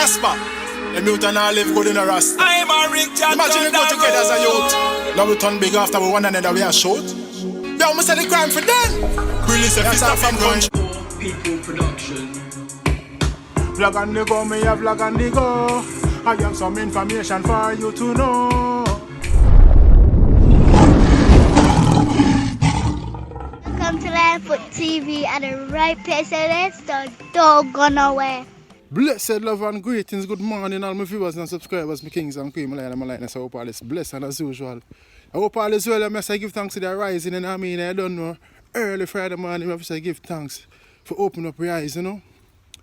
prosper. The mutant all live good in a rasta. I'm a Rick Jack. Imagine we go together as a youth. Now we turn big after we one another we are short. They almost said the crime for them. Release a fist from country. People production. Vlog and the go, me a vlog and the go. I have some information for you to know. Welcome to Linefoot TV at the right place, so let's don't go nowhere. Blessed love and greetings, good morning all my viewers and subscribers, my kings and queens, my lightness. I hope all is blessed and as usual. I hope all is well. I must give thanks to the rising, and I mean, I don't know, early Friday morning, I must give thanks for opening up your eyes, you know.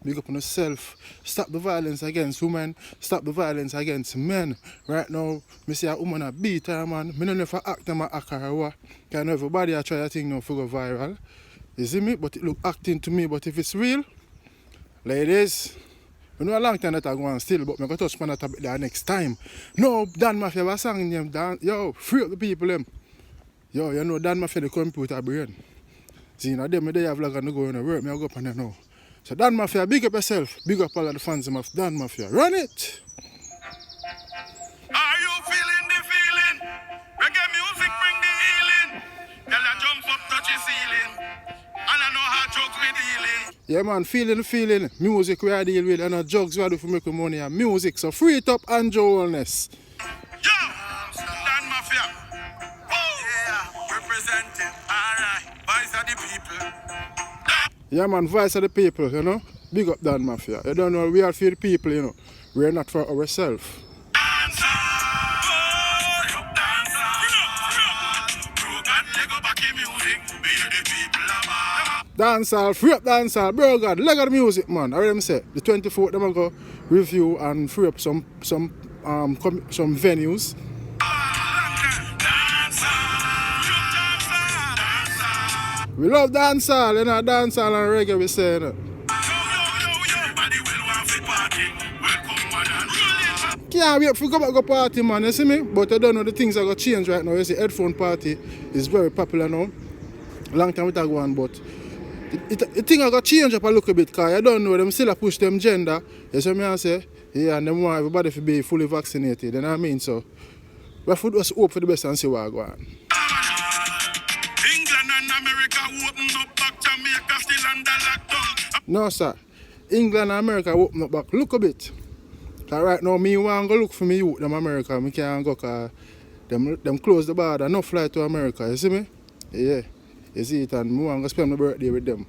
Big up on yourself. Stop the violence against women. Stop the violence against men. Right now, I see a woman a beat her, man. I don't know if I act them or act her or what. Because I know everybody I try a thing now for go viral. You see me? But it look acting to me. But if it's real, ladies, I know a long time that I go on still, but I'm going to touch on that a bit there next time. No, Dan Mafia was singing them. Dan, yo, free up the people them. Yo, you know Dan Mafia the computer brain. See, you know, them they have vlog and go in the work. I go up on there now. So Dan Mafia, big up yourself. Big up all of the fans of Dan Mafia. Run it! Are you feeling the feeling? Reggae music bring the healing. Tell her jump up, touch the ceiling. And I know how drugs we dealing. Yeah man, feeling the feeling. Music we are deal with and the drugs we are do for make money and music. So free it up and wellness. Yo! Dan Mafia. Oh! Yeah, representing. Alright. Voice of the people. Yeah man, voice of the people, you know. Big up Dan Mafia. You don't know, we are for the people, you know. We are not for ourselves. Dancehall, free up dancehall, bro God, leg of the music man. I already said the 24th them go review and free up some venues. We love dancehall, you know, dancehall and reggae we say, you know. Can't wait for go party, man, you see me? But I don't know the things are going to change right now. You see, headphone party is very popular now. Long time without go on, but the thing are going to change up a little bit because I don't know, them still push them gender. You see me I say? Yeah, and them want everybody to be fully vaccinated, you know what I mean? So, we should just hope for the best and see what go on. No, sir. England and America open up back. Look a bit. Right now, me want to go look for me youth, them America. I can't go because them close the border. No fly to America. You see me? Yeah. You see it, and I want to spend my birthday with them.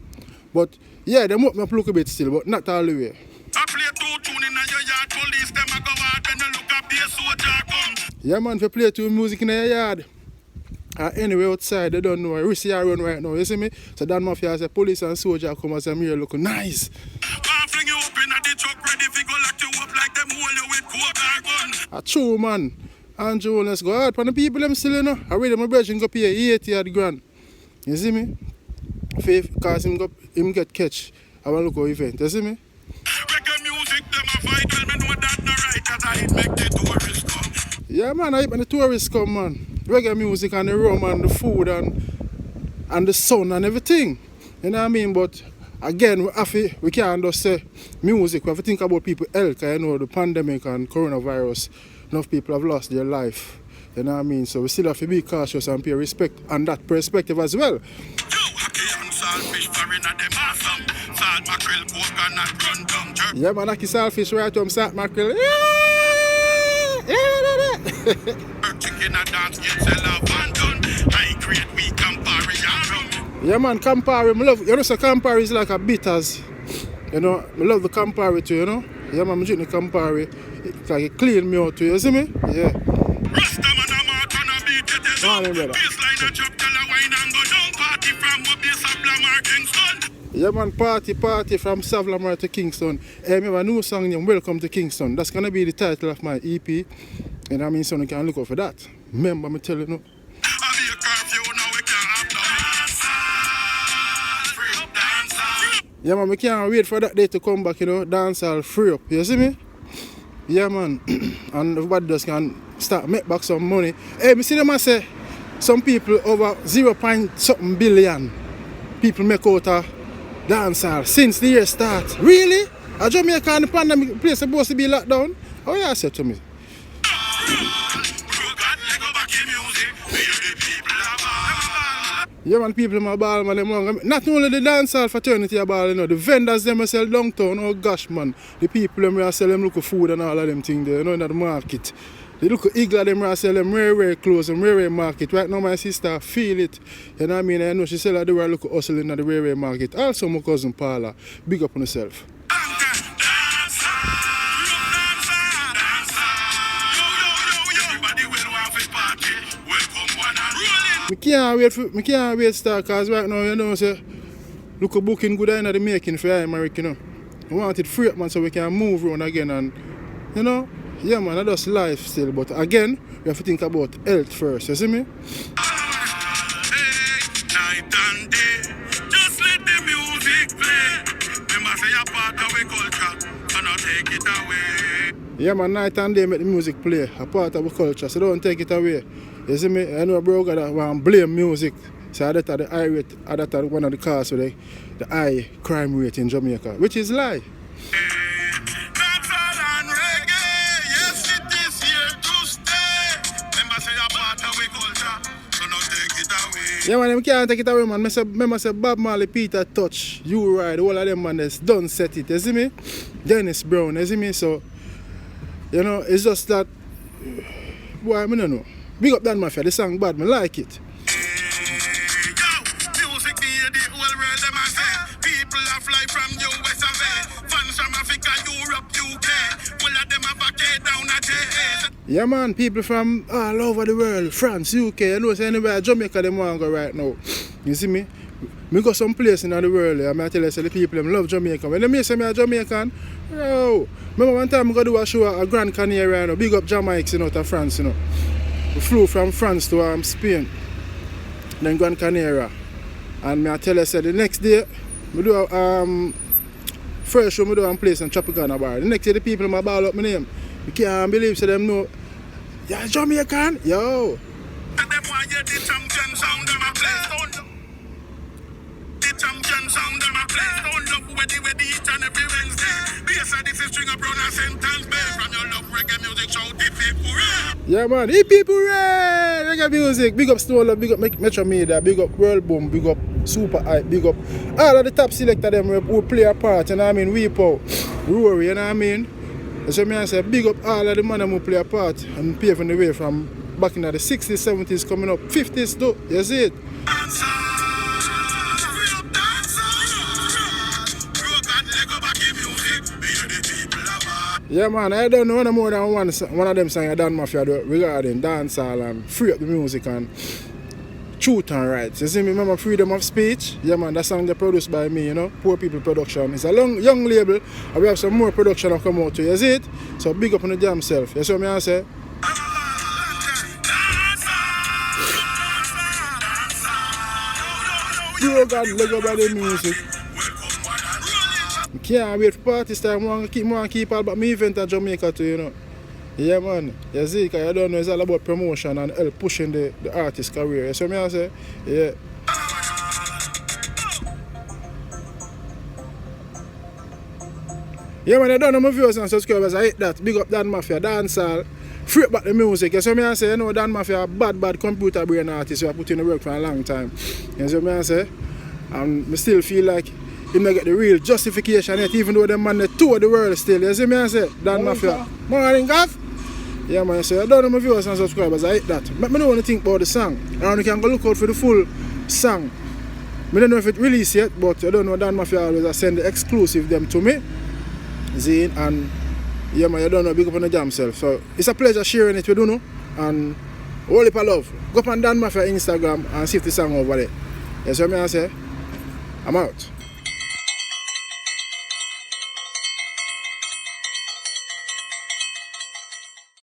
But, yeah, them open up look a bit still, but not all the way. I play two tune in your yard, police them a go out and look up the soldier gun. Yeah, man, if you play two music in your yard. Anyway, outside, they don't know. Risky run right now, you see me? So Dan Mafia say police and soldier come and say, I'm here looking nice. I'll fling you up in the truck ready if you go lock you up like them hold you with coke or gun. True, man. Andrew, let's go hard for the people them still, you know. I read my brother go pay 80 grand. You see me? Because him get catch. I want to look at event, you see me? Reggae music, them a fight. Tell me know that no right, that I make the tourists come. Yeah, man, I when the tourists come, man. Reggae music and the rum and the food and the sun and everything. You know what I mean? But again, we can't just say music. We have to think about people's health. You know, the pandemic and coronavirus, enough people have lost their life. You know what I mean? So we still have to be cautious and pay respect on that perspective as well. Yeah, man, I saltfish right on salt mackerel. Yeah, man, Campari, I love, you know, so Campari is like a bitters. You know, I love the Campari too, you know. Yeah, man, I drink the Campari. It's like it clean me out too, you see me? Yeah. Yeah, man, party from Savlamar to Kingston. I have a new song named Welcome to Kingston. That's going to be the title of my EP. You know what I mean? So you can look out for that. Remember, I'm telling you. Yeah, man, we can't wait for that day to come back, you know. Dancehall free up. You see me? Yeah, man. And everybody just can start make back some money. Hey, me see them I say some people over 0.something billion people make out of dancehall since the year start. Really? A Jamaica and the pandemic place supposed to be locked down? How you say to me? Yeah, man, people in my ball, man, them want, not only the dancehall fraternity a ball, you know, the vendors them sell downtown, oh gosh, man. The people them sell them look food and all of them things there, you know, in the market. They look at Igla, them sell them rare clothes and rare market. Right now, my sister feel it. You know what I mean? I know she sell at the world look at hustling at the rare market. Also, my cousin Paula, big up on herself. I can't wait to start because right now, you know, say, look at booking good in the making for America, you know. I want it free up, man, so we can move around again and, you know, yeah, man, that's just life still. But again, we have to think about health first, you see me? Night and day, just let the music play. Remember, say you're part of our culture, so not take it away. Yeah, man, night and day make the music play, a part of our culture, so don't take it away. You see me? I know bro that want blame music. So that's the high rate, that's one of the causes of the high crime rate in Jamaica, which is lie. Yeah, man, I can't take it away, man. Remember say Bob Marley, Peter Touch, you ride, all of them, man, that's done set it, you see me? Dennis Brown, you see me? So, you know, it's just that, boy, I don't know. Big up Dan Mafia, the song bad, I like it. Yeah, man, people from all over the world, France, UK, you know, say anywhere, Jamaica, them want to go right now. You see me? Me go some place in the world, and I tell you, say the people them love Jamaica. When they say me a Jamaican, yo, remember one time I go do a show at Grand Canary, you know, big up Jamaica, you know, to France, you know. We flew from France to Spain, then Gran Canaria. And I tell you, say the next day, we do a first show, we do a place in Tropicana Bar. The next day, the people my ball up my name. You can't believe, so them know, yeah, Jamaican, yo. And them want you the champion sound of my place. The champion sound of my place. Don't love where each and every Wednesday. Be a side if you string up round a sentence, babe. From your love reggae music, shout the people, yeah, man, hip hip hooray! Reggae music, big up Stone Love, big up Metro Media, big up World Boom, big up Super Hype, big up all of the top selector them who play a part, you know what I mean? Weepo, Rory, you know what I mean? So I say big up all of the men who play a part and paving the way from back in the 60s, 70s, coming up, 50s too, you see it? Yeah, man, I don't know no more than one of them songs Dan Mafia do regarding dancehall and free up the music and truth and rights. You see me, remember Freedom of Speech? Yeah, man, that song they produced by me, you know, Poor People Production. It's a young label, and we have some more production that come out too, you see it? So big up on the damn self. You see what I say? Bro, God, leg up by the music. I can't wait for party time. I want to keep all about my event at Jamaica too, you know. Yeah, man. You see, because I don't know, it's all about promotion and help pushing the artist's career. You see what I say? Yeah. Yeah, man, I don't know my viewers and subscribers. I hate that. Big up Dan Mafia, dancehall. Free back the music. You see what I say? You know, Dan Mafia, bad computer brain artist who I put in the work for a long time. You see what I say? And I still feel like he may get the real justification yet, even though the man they tour the world still. You see me I say? Dan Mafia. Morning, Gav. Yeah, man, so I don't know my viewers and subscribers, I hate that. But I don't want to think about the song. And you can go look out for the full song. I don't know if it released yet, but I don't know, Dan Mafia always send the exclusive them to me. See, and yeah, man, I don't know, big up on the damn self. So it's a pleasure sharing it with you, know. And all heap of love. Go up on Dan Mafia Instagram and see if the song over there. You see what I say? I'm out.